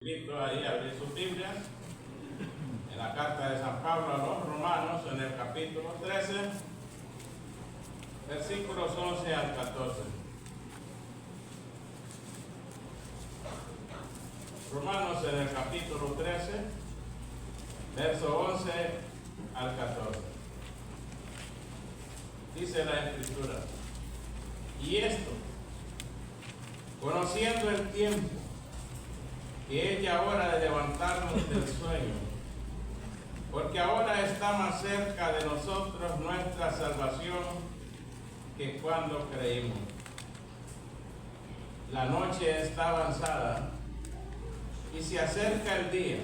Invito ahí a abrir sus Biblias en la carta de San Pablo a los Romanos, en el capítulo 13, versículos 11 al 14. Romanos en el capítulo 13, verso 11 al 14. Dice la Escritura: y esto, conociendo el tiempo, que es ya hora de levantarnos del sueño, porque ahora está más cerca de nosotros nuestra salvación que cuando creímos. La noche está avanzada y se acerca el día.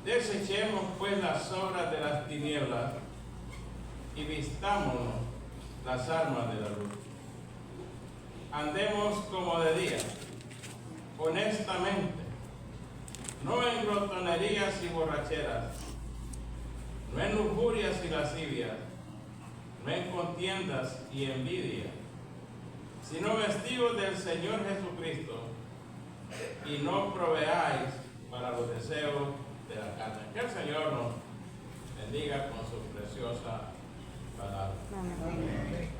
Desechemos pues las obras de las tinieblas y vistámonos las armas de la luz. Andemos como de día, honestamente, no en glotonerías y borracheras, no en lujurias y lascivias, no en contiendas y envidia, sino vestidos del Señor Jesucristo, y no proveáis para los deseos de la carne. Que el Señor nos bendiga con su preciosa palabra. Amén.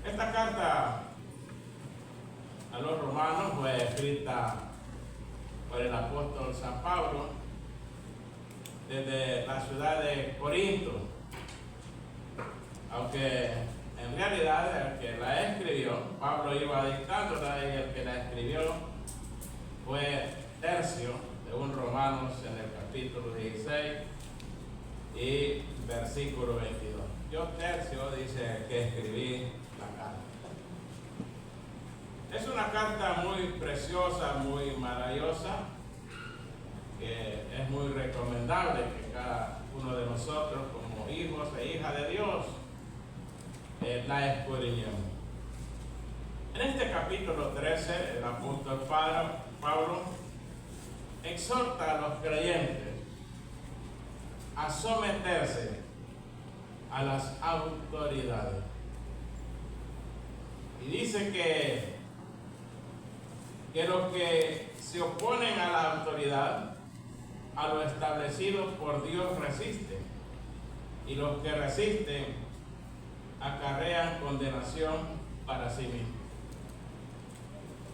Esta carta a los romanos fue escrita por el apóstol San Pablo desde la ciudad de Corinto, aunque en realidad el que la escribió, Pablo iba dictándola, y el que la escribió fue Tercio, según Romanos en el capítulo 16 y versículo 22. Yo, Tercio, dice que escribí la carta. Es una carta muy preciosa, muy maravillosa, que es muy recomendable que cada uno de nosotros, como hijos e hijas de Dios, la escudriñemos. En este capítulo 13, el apóstol Pablo exhorta a los creyentes a someterse a las autoridades. Y dice que los que se oponen a la autoridad, a lo establecido por Dios, resisten, y los que resisten acarrean condenación para sí mismos.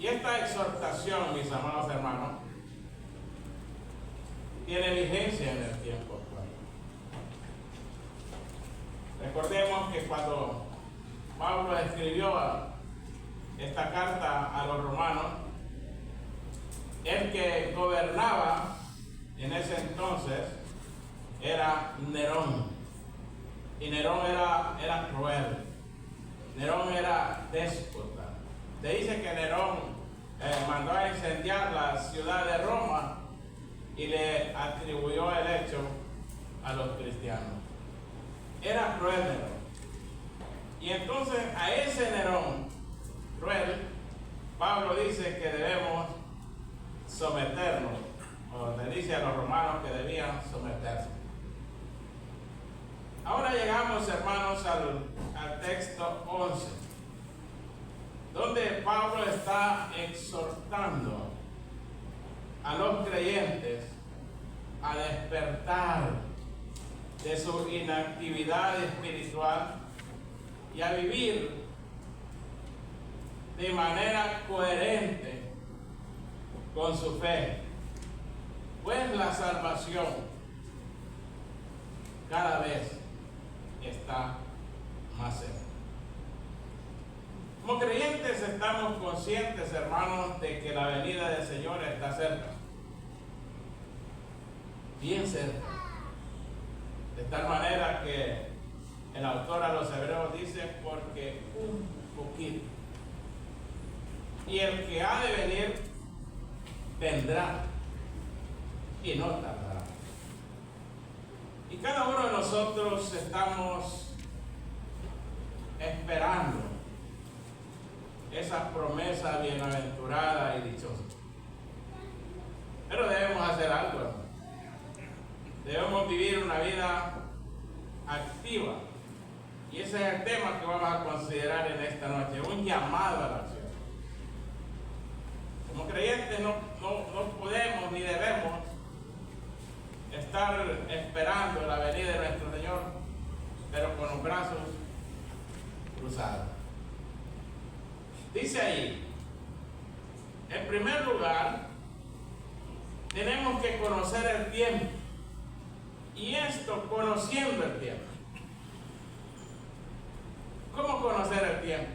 Y esta exhortación, mis amados hermanos, tiene vigencia en el tiempo actual. Recordemos que cuando Pablo escribió esta carta a los romanos, el que gobernaba en ese entonces era Nerón. Y Nerón era cruel. Nerón era déspota. Se dice que Nerón mandó a incendiar la ciudad de Roma y le atribuyó el hecho a los cristianos. Era cruel Nerón. Y entonces a ese Nerón cruel, Pablo dice que debemos someternos, o le dice a los romanos que debían someterse. Ahora llegamos, hermanos, al texto 11, donde Pablo está exhortando a los creyentes a despertar de su inactividad espiritual y a vivir de manera coherente con su fe, pues la salvación cada vez está más cerca. Como creyentes estamos conscientes, hermanos, de que la venida del Señor está cerca, bien cerca, de tal manera que el autor a los Hebreos dice: porque un poquito, y el que ha de venir vendrá y no tardará. Y cada uno de nosotros estamos esperando esa promesa bienaventurada y dichosa. Pero debemos hacer algo, hermano. Debemos vivir una vida activa. Y ese es el tema que vamos a considerar en esta noche: un llamado a la acción. Como creyentes no podemos ni debemos estar esperando la venida de nuestro Señor, pero con los brazos cruzados. Dice ahí, en primer lugar, tenemos que conocer el tiempo. Y esto conociendo el tiempo. ¿Cómo conocer el tiempo?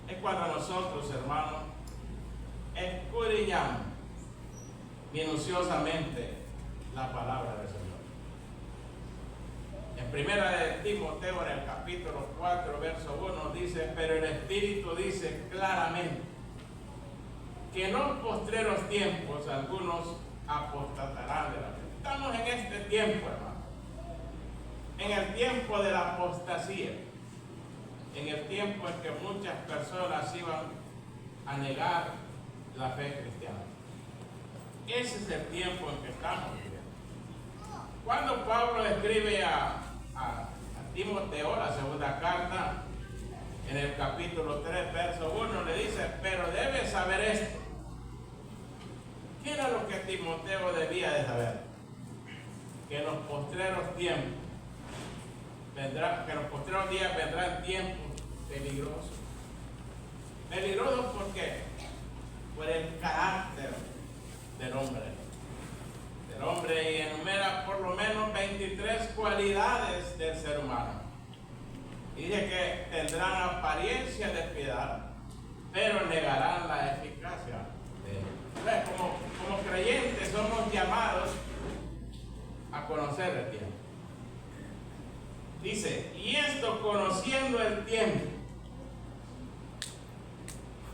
Es cuando nosotros, hermanos, escudriñamos minuciosamente la palabra del Señor. En primera de Timoteo, en el capítulo 4, verso 1, dice: pero el Espíritu dice claramente que en los postreros tiempos algunos apostatarán de la fe. Estamos en este tiempo, hermano, en el tiempo de la apostasía, en el tiempo en que muchas personas iban a negar la fe cristiana. Ese es el tiempo en que estamos viviendo. Cuando Pablo escribe a Timoteo, la segunda carta, en el capítulo 3, verso 1, le dice: pero debes saber esto. ¿Qué era lo que Timoteo debía de saber? Que en los postreros tiempos días vendrán tiempos peligrosos. ¿Peligrosos por qué? Por el carácter del hombre. El hombre, y enumera por lo menos 23 cualidades del ser humano. Y dice que tendrán apariencia de piedad, pero negarán la eficacia de él. Entonces, como creyentes somos llamados a conocer el tiempo. Dice: y esto conociendo el tiempo,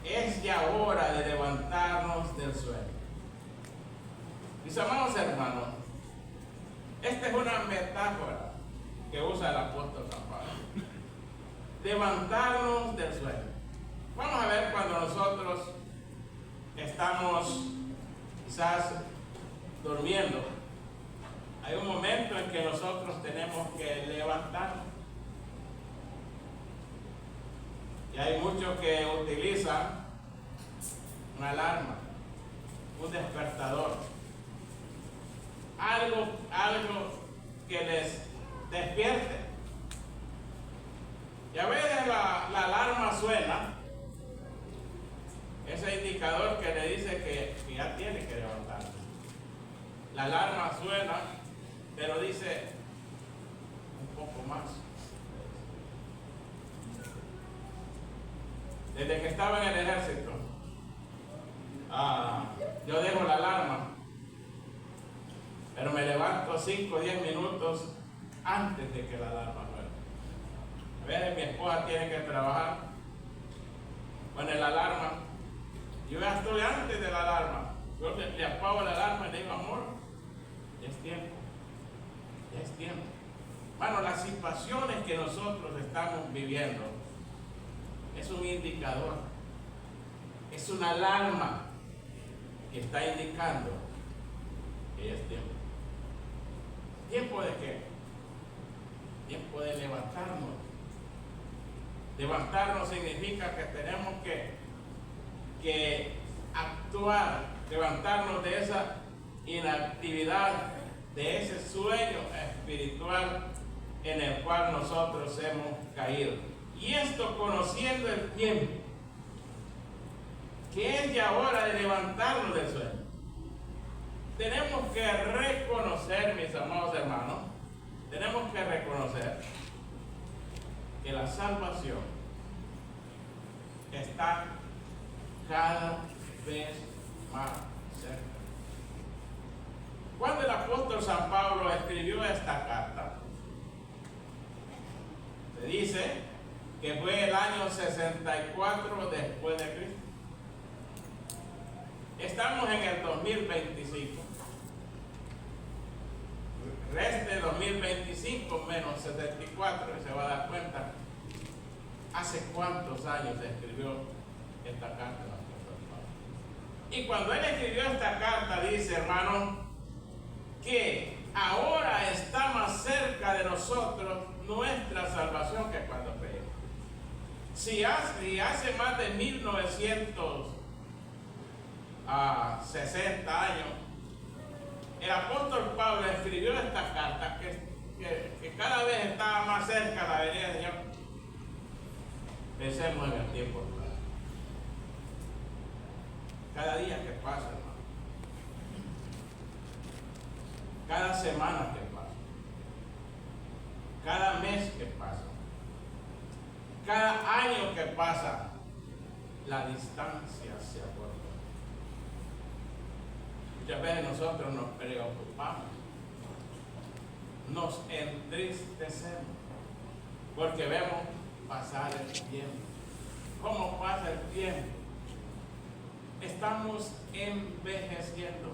es ya hora de levantarnos del sueño. Mis amados hermanos, esta es una metáfora que usa el apóstol San Pablo. Levantarnos del sueño. Vamos a ver cuando nosotros estamos quizás durmiendo. Hay un momento en que nosotros tenemos que levantarnos. Y hay muchos que utilizan una alarma, un despertador, algo que les despierte. Y a veces la alarma suena, ese indicador que le dice que ya tiene que levantarse. La alarma suena, pero dice un poco más. Desde que estaba en el ejército, yo dejo la alarma, pero me levanto 5 o 10 minutos antes de que la alarma suene. A veces mi esposa tiene que trabajar, pone la alarma, yo ya estoy antes de la alarma. Yo le apago la alarma y le digo: amor, ya es tiempo, ya es tiempo. Bueno, las situaciones que nosotros estamos viviendo es un indicador, es una alarma que está indicando que ya es tiempo. ¿Tiempo de qué? Tiempo de levantarnos. Levantarnos significa que tenemos que actuar, levantarnos de esa inactividad, de ese sueño espiritual en el cual nosotros hemos caído. Y esto conociendo el tiempo, que es ya hora de levantarnos del sueño. Tenemos que reconocer, mis amados hermanos, tenemos que reconocer que la salvación está cada vez más cerca. Cuando el apóstol San Pablo escribió esta carta, se dice que fue el año 64 después de Cristo. Estamos en el 2025. Reste 2025 menos 74 y se va a dar cuenta hace cuántos años escribió esta carta el apóstol Pablo. Y cuando él escribió esta carta dice, hermano, que ahora está más cerca de nosotros nuestra salvación que cuando creímos. Si hace más de 1900 a 60 años, el apóstol Pablo escribió esta carta que cada vez estaba más cerca la venida del Señor. Pensemos en el tiempo actual. Cada día que pasa, hermano. Cada semana que pasa. Cada mes que pasa. Cada año que pasa, la distancia se acorta. Muchas veces nosotros nos preocupamos, nos entristecemos, porque vemos pasar el tiempo. ¿Cómo pasa el tiempo? Estamos envejeciendo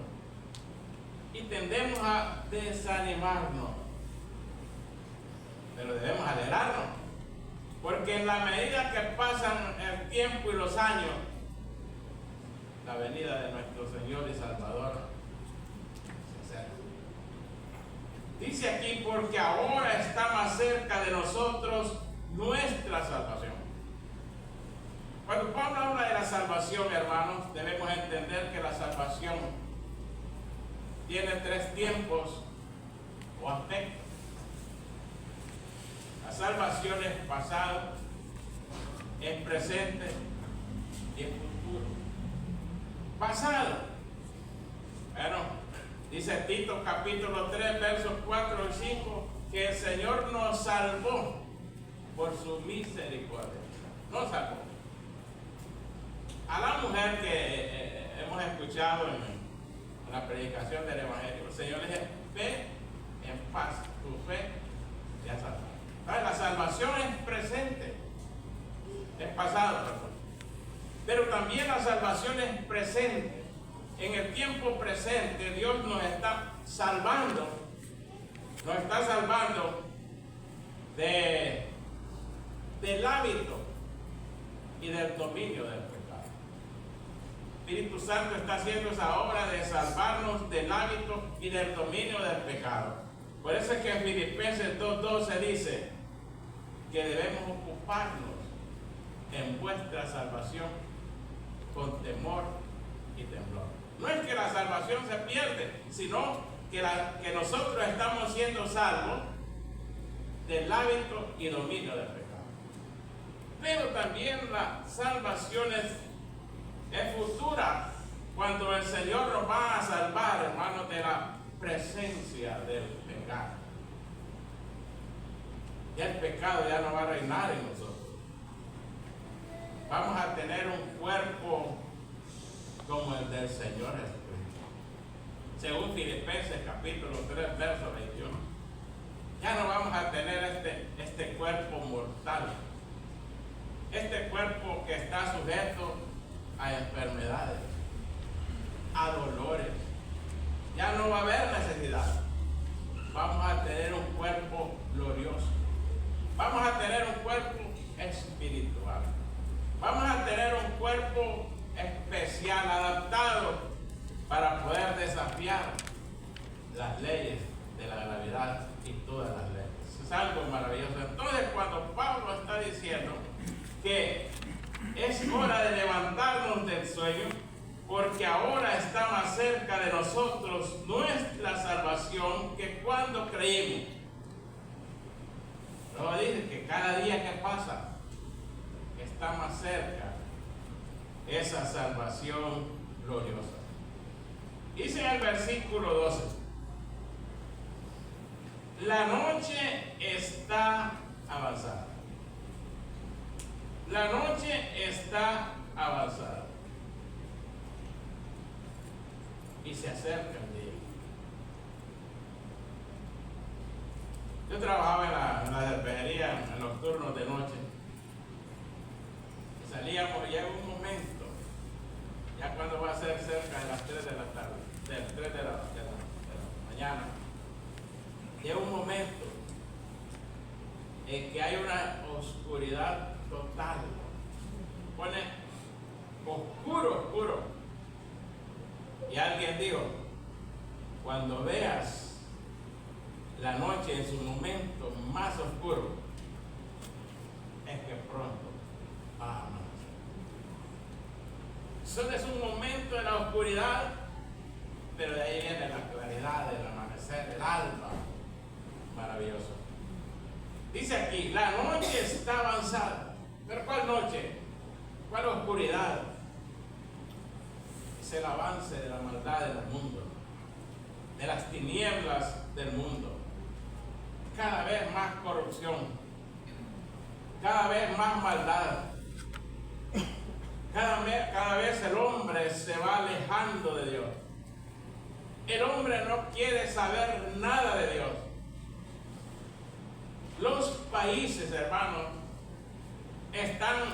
y tendemos a desanimarnos, pero debemos alegrarnos, porque en la medida que pasan el tiempo y los años, la venida de nuestro Señor y Salvador se acerca. Dice aquí, porque ahora está más cerca de nosotros nuestra salvación. Cuando Pablo habla de la salvación, hermanos, debemos entender que la salvación tiene 3 tiempos o aspectos. La salvación es pasado, es presente y es futuro. Pasado. Bueno, dice Tito capítulo 3, versos 4 y 5, que el Señor nos salvó por su misericordia. Nos salvó. A la mujer que hemos escuchado en la predicación del Evangelio, el Señor le dice: ve en paz, tu fe te ha salvado. ¿Sabes? La salvación es presente, es pasado, perdón. Pero también la salvación es presente. En el tiempo presente, Dios nos está salvando del hábito y del dominio del pecado. El Espíritu Santo está haciendo esa obra de salvarnos del hábito y del dominio del pecado. Por eso es que en Filipenses 2:12 dice que debemos ocuparnos en vuestra salvación con temor y temblor. No es que la salvación se pierde, sino que nosotros estamos siendo salvos del hábito y dominio del pecado. Pero también la salvación es futura, cuando el Señor nos va a salvar, hermanos, de la presencia del pecado. Ya el pecado ya no va a reinar en nosotros. Vamos a tener un cuerpo como el del Señor Jesucristo. Según Filipenses capítulo 3, verso 21. Ya no vamos a tener este cuerpo mortal. Este cuerpo que está sujeto a enfermedades, a dolores. Ya no va a haber necesidad. Vamos a tener un cuerpo glorioso. Vamos a tener un cuerpo espiritual. Vamos a tener un cuerpo especial, adaptado para poder desafiar las leyes de la gravedad y todas las leyes. Es algo maravilloso. Entonces, cuando Pablo está diciendo que es hora de levantarnos del sueño, porque ahora está más cerca de nosotros nuestra salvación que cuando creímos. Luego dice que cada día que pasa está más cerca esa salvación gloriosa. Dice en el versículo 12: la noche está avanzada. La noche está avanzada y se acerca el día. Yo trabajaba en la cervecería en los turnos de noche. Salíamos, llega un momento, ya cuando va a ser cerca de las 3 de la tarde, de las 3 de la mañana, llega un momento en que hay una oscuridad total. Pone oscuro, oscuro. Y alguien dijo: cuando veas la noche en su momento más oscuro, es que pronto va a amanecer. Solo es un momento de la oscuridad, pero de ahí viene la claridad del amanecer, el alba. Maravilloso. Dice aquí, la noche está avanzada. ¿Pero cuál noche? ¿Cuál oscuridad? Es el avance de la maldad del mundo, de las tinieblas del mundo. Cada vez más corrupción, cada vez más maldad. Cada vez el hombre se va alejando de Dios. El hombre no quiere saber nada de Dios. Los países, hermanos, están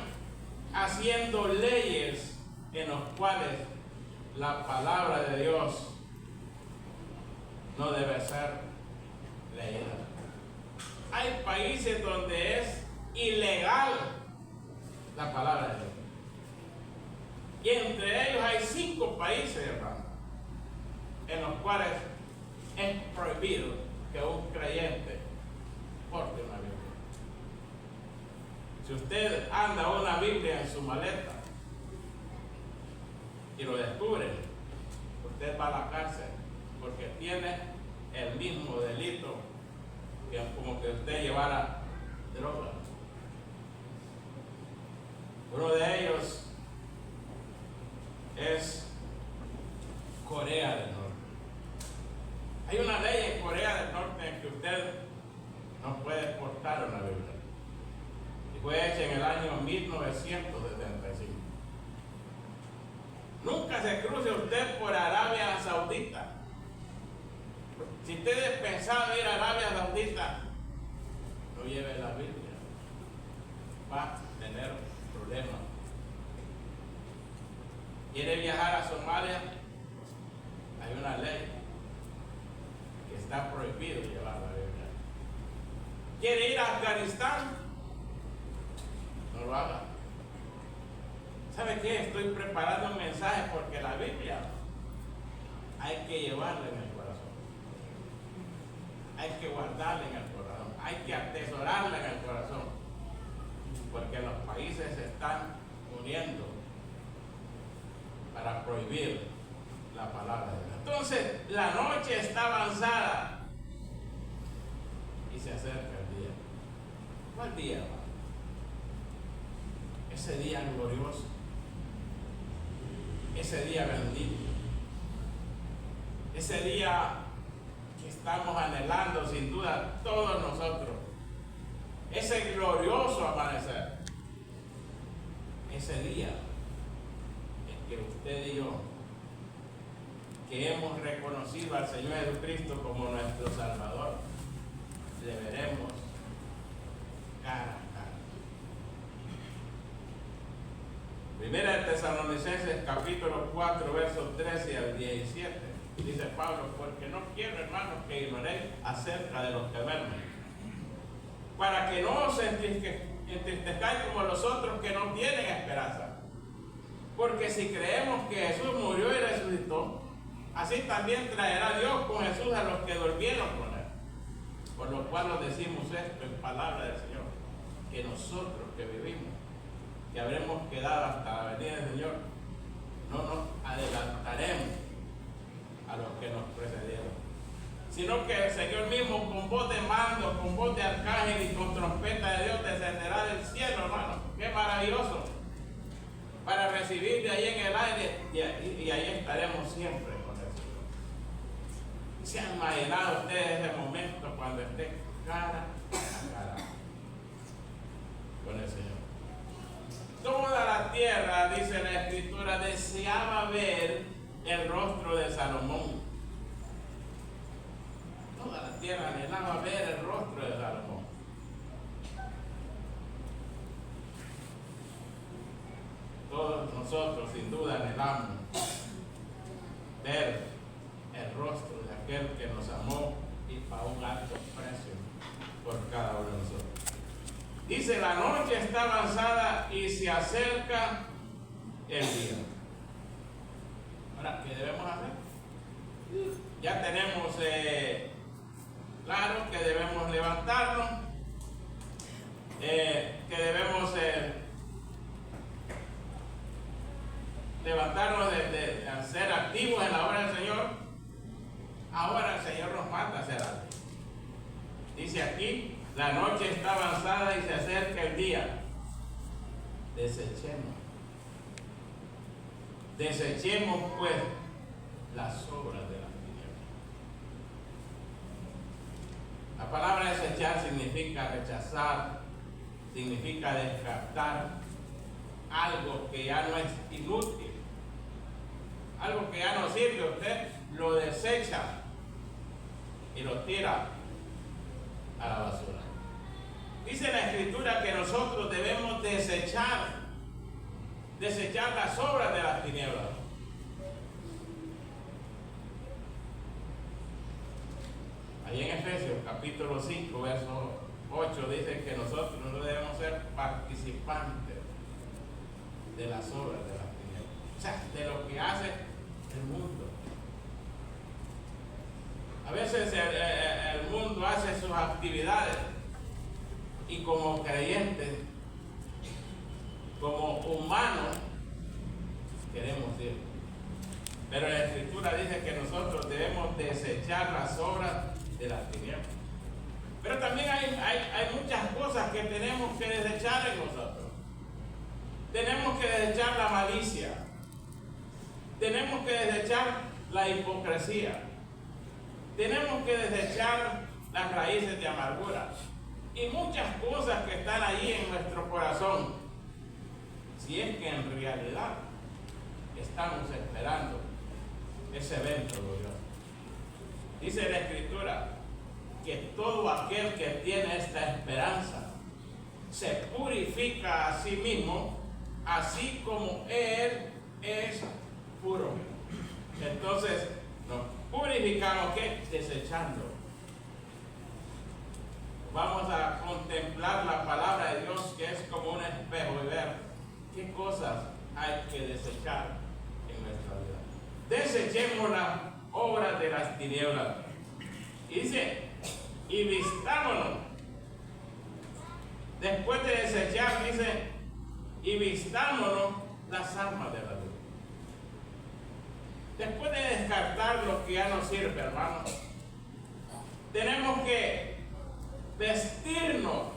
haciendo leyes en los cuales la palabra de Dios no debe ser leída. Hay países donde es ilegal la palabra de Dios. Y entre ellos hay 5 países, hermanos, en los cuales es prohibido que un creyente porte una Biblia. Si usted anda una Biblia en su maleta y lo descubre, usted va a la cárcel porque tiene el mismo delito que como que usted llevara droga. Uno de ellos es Corea del Norte. Hay una ley en Corea del Norte en que usted no puede portar una Biblia. Y fue hecha en el año 1975. Nunca se cruce usted por Arabia Saudita. Si usted es pensado ir a Arabia Saudita, no lleve la Biblia. Va a tener problemas. ¿Quiere viajar a Somalia? Hay una ley que está prohibido llevar la Biblia. ¿Quiere ir a Afganistán? No lo haga. ¿Sabe qué? Estoy preparando un mensaje porque la Biblia hay que llevarla en el corazón. Hay que guardarla en el corazón. Hay que atesorarla en el corazón. Porque los países se están uniendo para prohibir la palabra de Dios. Entonces, la noche está avanzada y se acerca el día. ¿Cuál día, hermano? Ese día glorioso, ese día bendito, ese día que estamos anhelando sin duda todos nosotros, ese glorioso amanecer, ese día en que usted y yo, que hemos reconocido al Señor Jesucristo como nuestro Salvador, le veremos cara a cara. Primera de Tesalonicenses capítulo 4 versos 13 al 17. Dice Pablo, porque no quiero, hermanos, que ignoréis acerca de los que duermen, para que no os entristezcáis como los otros que no tienen esperanza. Porque si creemos que Jesús murió y resucitó, así también traerá Dios con Jesús a los que durmieron con él. Por lo cual nos decimos esto en palabra del Señor, que nosotros que vivimos, que habremos quedado hasta la venida del Señor, no nos adelantaremos a los que nos precedieron, sino que el Señor mismo con voz de mando, con voz de arcángel y con trompeta de Dios descenderá del cielo, hermano. ¡Qué maravilloso! Para recibir de ahí en el aire y ahí estaremos siempre con el Señor. ¿Se han imaginado ustedes ese momento cuando esté cara a cara con el Señor? Toda la tierra, dice la Escritura, deseaba ver el rostro de Salomón. Toda la tierra anhelaba ver el rostro de Salomón. Todos nosotros, sin duda, anhelamos ver el rostro de aquel que nos amó y pagó un alto precio por cada uno de nosotros. Dice, la noche está avanzada y se acerca el día. Ahora, ¿qué debemos hacer? Ya tenemos claro que debemos levantarnos, que debemos levantarnos de ser activos en la obra del Señor, ahora el Señor nos manda a hacer algo. Dice aquí, la noche está avanzada y se acerca el día. Desechemos. Desechemos pues las obras de las tinieblas. La palabra desechar significa rechazar, significa descartar algo que ya no es inútil, algo que ya no sirve. Usted lo desecha y lo tira a la basura. Dice la Escritura que nosotros debemos desechar las obras de las tinieblas. Ahí en Efesios capítulo 5, verso 8 dice que nosotros no debemos ser participantes de las obras de las tinieblas, o sea, de lo que hace el mundo. A veces el mundo hace sus actividades y como creyentes, como humanos, queremos ir. Pero la Escritura dice que nosotros debemos desechar las obras de las tinieblas. Pero también hay muchas cosas que tenemos que desechar en nosotros. Tenemos que desechar la malicia. Tenemos que desechar la hipocresía. Tenemos que desechar las raíces de amargura. Y muchas cosas que están ahí en nuestro corazón. Si es que en realidad estamos esperando ese evento glorioso. Dice la Escritura que todo aquel que tiene esta esperanza se purifica a sí mismo, así como Él es puro. Entonces, nos purificamos, ¿qué? Desechando. Vamos a contemplar la palabra de Dios, que es como un espejo, y ver qué cosas hay que desechar en nuestra vida. Desechemos las obras de las tinieblas. Y dice, y vistámonos. Después de desechar, dice, y vistámonos las armas de la luz. Después de descartar lo que ya no sirve, hermanos, tenemos que vestirnos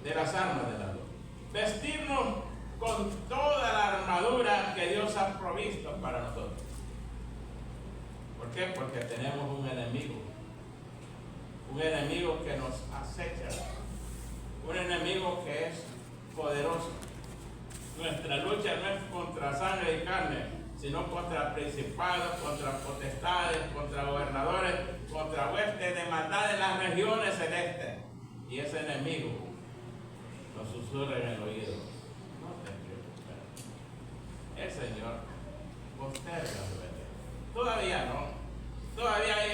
de las armas de la luz. Vestirnos con toda la armadura que Dios ha provisto para nosotros. ¿Por qué? Porque tenemos un enemigo que nos acecha, un enemigo que es poderoso. Nuestra lucha no es contra sangre y carne, sino contra principados, contra potestades, contra gobernadores, contra huestes de maldad en las regiones celestes. Y ese enemigo nos susurra en el oído: no te preocupes, el Señor posterga su venida. Todavía no. Todavía hay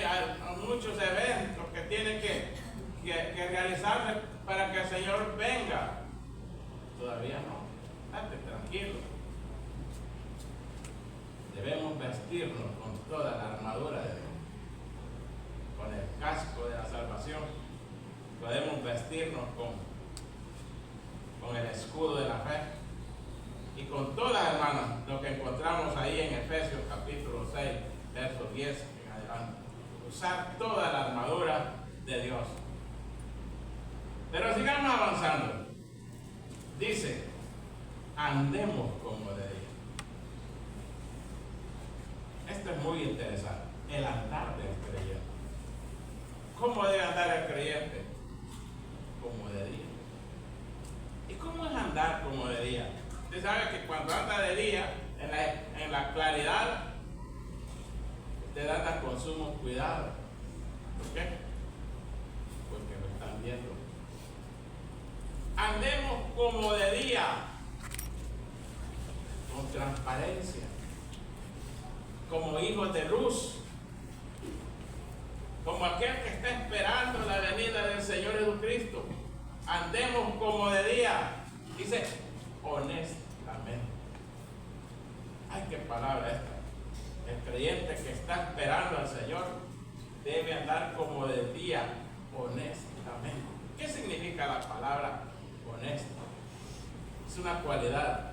muchos eventos que tienen que realizarse para que el Señor venga. Todavía no. Estate tranquilo. Debemos vestirnos con toda la armadura de Dios, con el casco de la salvación. Podemos vestirnos con el escudo de la fe y con todas, hermanas, lo que encontramos ahí en Efesios capítulo 6, verso 10 en adelante. Usar toda la armadura de Dios. Pero sigamos avanzando. Dice, andemos como de día. Esto es muy interesante, el andar del creyente. ¿Cómo debe andar el creyente? Como de día. ¿Y cómo es andar como de día? Usted sabe que cuando anda de día, en la claridad, usted anda con sumo cuidado. ¿Por qué? Porque lo están viendo. Andemos como de día, con transparencia, como hijos de luz, como aquel que está esperando la venida del Señor Jesucristo. Andemos como de día, dice, honestamente. Ay, qué palabra esta. El creyente que está esperando al Señor debe andar como de día, honestamente. ¿Qué significa la palabra honesto? Es una cualidad,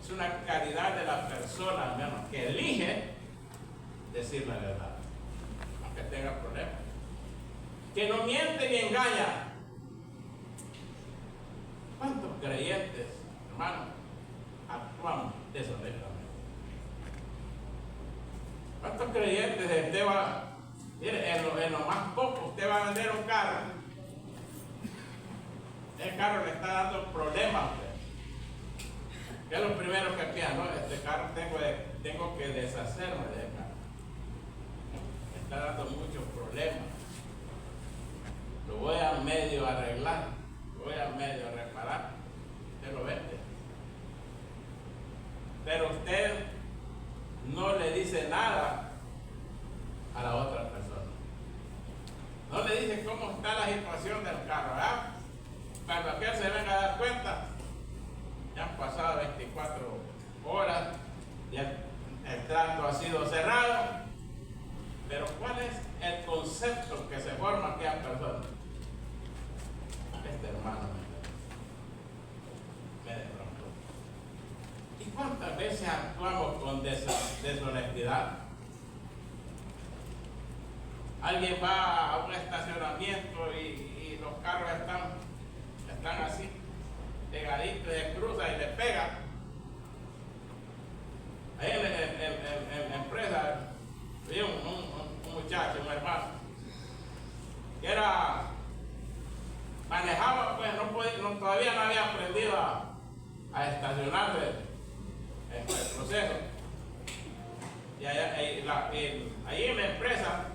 es Es una calidad de la persona, hermano, que elige decir la verdad, aunque tenga problemas. Que no miente ni engaña. ¿Cuántos creyentes, hermano, actúan deshonestamente? ¿Cuántos creyentes usted va, mire, en lo más poco, usted va a vender un carro? El carro le está dando problemas a usted. ¿Qué es lo primero que piensa? No, este carro tengo que deshacerme del carro. Me está dando muchos problemas. Lo voy a medio arreglar, lo voy a medio reparar. Usted lo vende. Pero usted no le dice nada a la otra persona. No le dice cómo está la situación del carro, ¿verdad? Cuando aquel se venga a dar cuenta, ya han pasado 24 horas, ya el trato ha sido cerrado, pero ¿cuál es el concepto que se forma aquella persona? Este hermano me defraudó. ¿Y cuántas veces actuamos con deshonestidad? Alguien va a un estacionamiento y los carros están así, pegaditos, se cruza y le pega. Ahí en la empresa vi un muchacho, un hermano, que manejaba, pues todavía no había aprendido a estacionarse en el proceso. Y ahí en la empresa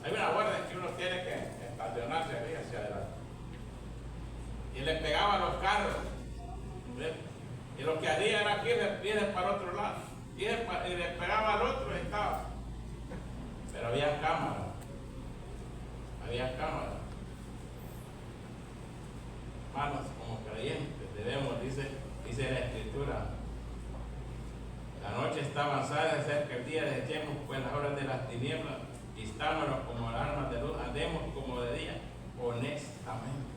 hay una guardia que uno tiene que estacionarse ahí hacia adelante. Y le pegaba a los carros. ¿Ves? Y lo que haría era que irse para otro lado. Y le pegaba al otro y estaba. Pero había cámara. Había cámara. Hermanos, como creyentes debemos, dice la Escritura, la noche está avanzada, cerca el día, desechemos pues las horas de las tinieblas, vistámonos como las armas de luz, andemos como de día, honestamente,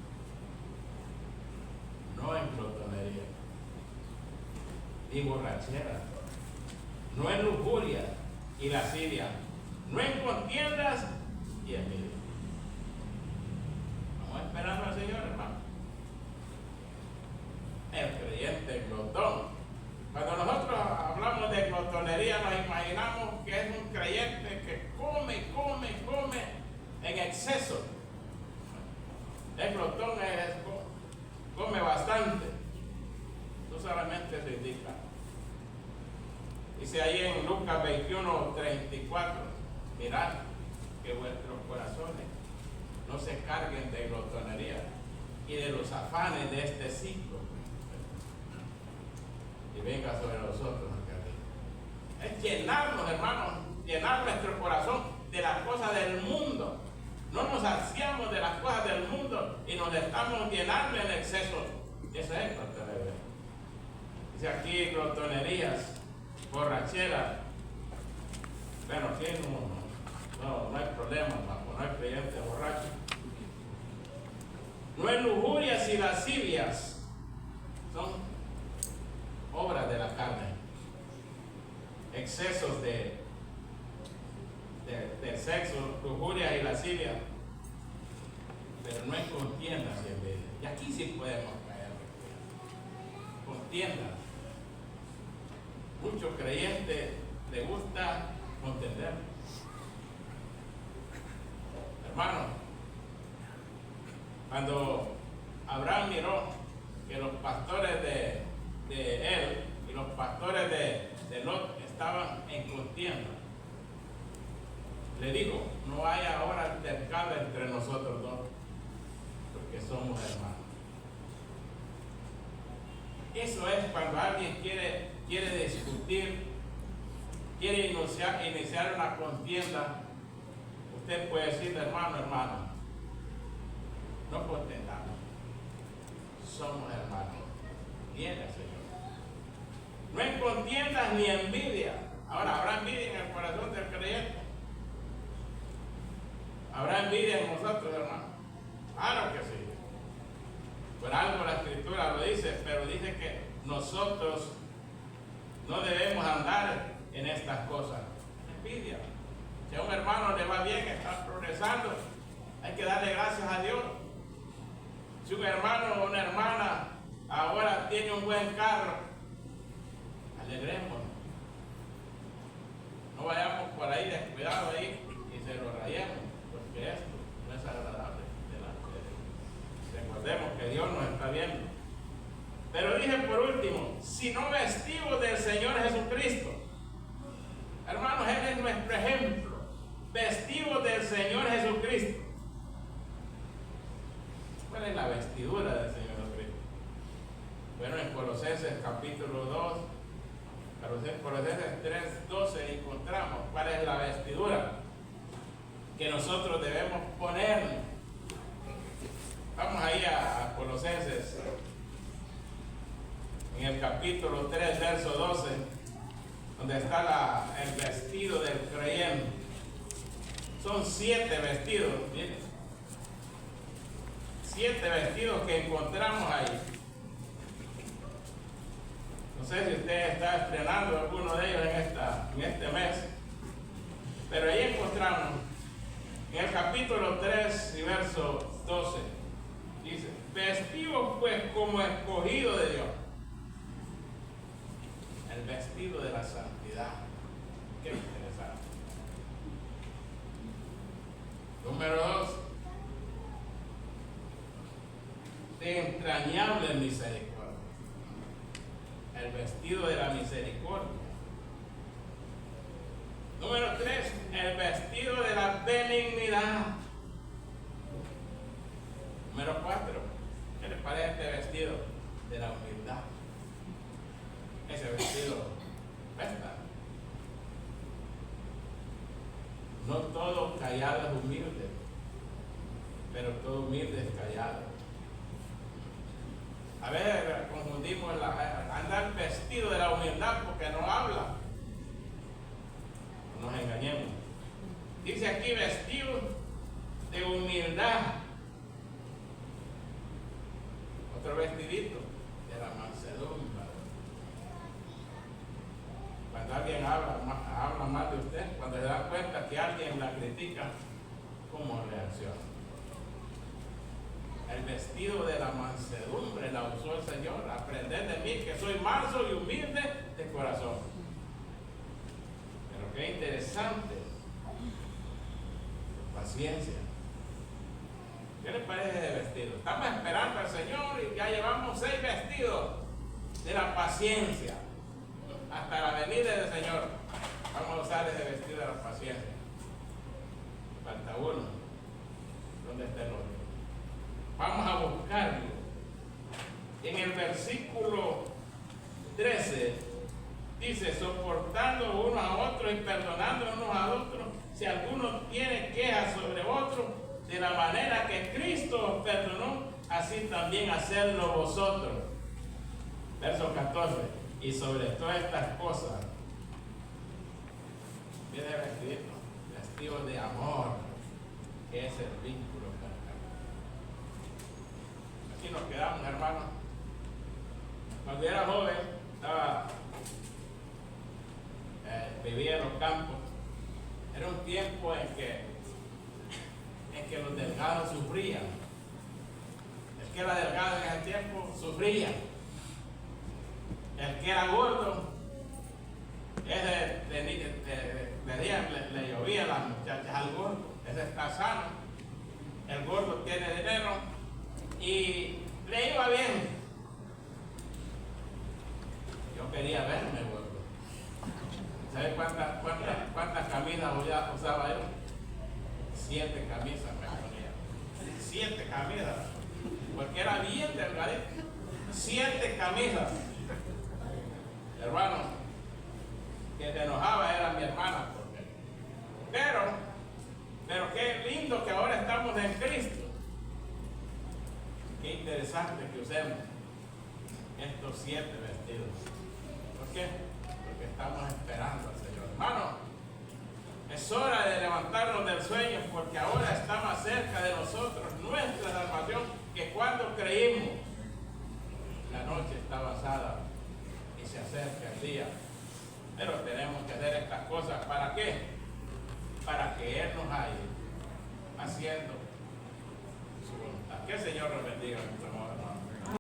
no en glotonería, ni borrachera, no en lujuria y lascivia, no en contiendas y envidia. Vamos esperando al Señor, hermano. El creyente glotón. Cuando nosotros hablamos de glotonería, nos imaginamos que es un creyente que come en exceso. El glotón come bastante. No solamente se indica. Dice ahí en Lucas 21:34, mirad que vuestros corazones no se carguen de glotonería y de los afanes de este siglo, y venga sobre nosotros acá. Es llenarnos, hermanos, llenar nuestro corazón de las cosas del mundo. No nos saciamos de las cosas del mundo y nos estamos llenando en exceso. Eso es glotonería. Dice aquí glotonerías, borracheras. Bueno, aquí no hay problema, no hay creyente borracho. No hay lujurias y lascivias. Son obras de la carne. Excesos de sexo, lujuria y lascivia. Pero no hay contiendas y envidia. Y aquí sí podemos caer. Contiendas. Muchos creyentes les gusta contender. Hermano, cuando Abraham miró que los pastores de él y los pastores de Lot estaban en contienda, le dijo: no hay ahora altercado entre nosotros dos, porque somos hermanos. Eso es cuando alguien quiere discutir, quiere iniciar una contienda. Usted puede decir: hermano, no contendamos, somos hermanos. Viene el Señor. No hay contiendas ni envidia. Ahora, ¿habrá envidia en el corazón del creyente? ¿Habrá envidia en nosotros, hermano? Claro que sí. Por algo la Escritura lo dice, pero dice que nosotros No debemos andar en estas cosas. Envidia. Si a un hermano le va bien, está progresando, hay que darle gracias a Dios. Si un hermano o una hermana ahora tiene un buen carro, alegrémonos. No vayamos por ahí descuidados ahí y se lo rayemos, porque esto no es agradable delante de Dios. Recordemos que Dios nos está viendo. Pero dije por último, si no vestimos del Señor Jesucristo, hermanos, Él es nuestro ejemplo. Vestimos del Señor Jesucristo. ¿Cuál es la vestidura del Señor Jesucristo? Bueno, en Colosenses capítulo 2, Colosenses 3:12 encontramos cuál es la vestidura que nosotros debemos poner. Vamos ahí a Colosenses, en el capítulo 3, verso 12, donde está el vestido del creyente. Son 7 vestidos, miren. 7 vestidos que encontramos ahí. No sé si usted está estrenando alguno de ellos en este mes, pero ahí encontramos en el capítulo 3 y verso 12, dice: vestidos pues como escogido de Dios. El vestido de la santidad. Qué interesante. Número 2, de entrañable misericordia. El vestido de la misericordia. Número 3, el vestido de la benignidad. Número 4, ¿qué les parece este vestido? De la humildad. Ese vestido cuesta. No todo callado es humilde, pero todo humilde es callado. A ver, confundimos andar vestido de la humildad porque no habla. No nos engañemos. Dice aquí vestido de humildad. Otro vestidito de la mansedumbre. Cuando alguien habla mal de usted, cuando se da cuenta que alguien la critica, ¿cómo reacciona? El vestido de la mansedumbre la usó el Señor. Aprended de mí que soy manso y humilde de corazón. Pero qué interesante. Paciencia. ¿Qué les parece de vestido? Estamos esperando al Señor y ya llevamos 6 vestidos de la paciencia. Hasta la venida del Señor vamos a usar ese vestido de la paciencia. Falta uno. ¿Dónde está el otro? Vamos a buscarlo. En el versículo 13 dice: soportando unos a otros y perdonando unos a otros si alguno tiene quejas sobre otro, de la manera que Cristo os perdonó, así también hacedlo vosotros. Verso 14: y sobre todas estas cosas, viene vestido de amor, que es el vínculo carnal. Aquí nos quedamos, hermanos. Cuando yo era joven, vivía en los campos. Era un tiempo en que los delgados sufrían. El que era delgado en ese tiempo sufría. El que era gordo, ese le llovía a las muchachas al gordo. Ese está sano. El gordo tiene dinero y le iba bien. Yo quería verme gordo. ¿Sabes cuántas camisas usaba yo? 7 camisas me ponía. 7 camisas. Porque era bien delgadito. 7 camisas. Hermano, que se enojaba era mi hermana. Pero qué lindo que ahora estamos en Cristo. Qué interesante que usemos estos 7 vestidos. ¿Por qué? Porque estamos esperando al Señor. Hermano, es hora de levantarnos del sueño, porque ahora está más cerca de nosotros nuestra salvación que cuando creímos. La noche está pasada y se acerca el día Pero tenemos que hacer estas cosas. ¿Para qué? Para que Él nos halle haciendo su voluntad. Que el Señor nos bendiga, mis amados.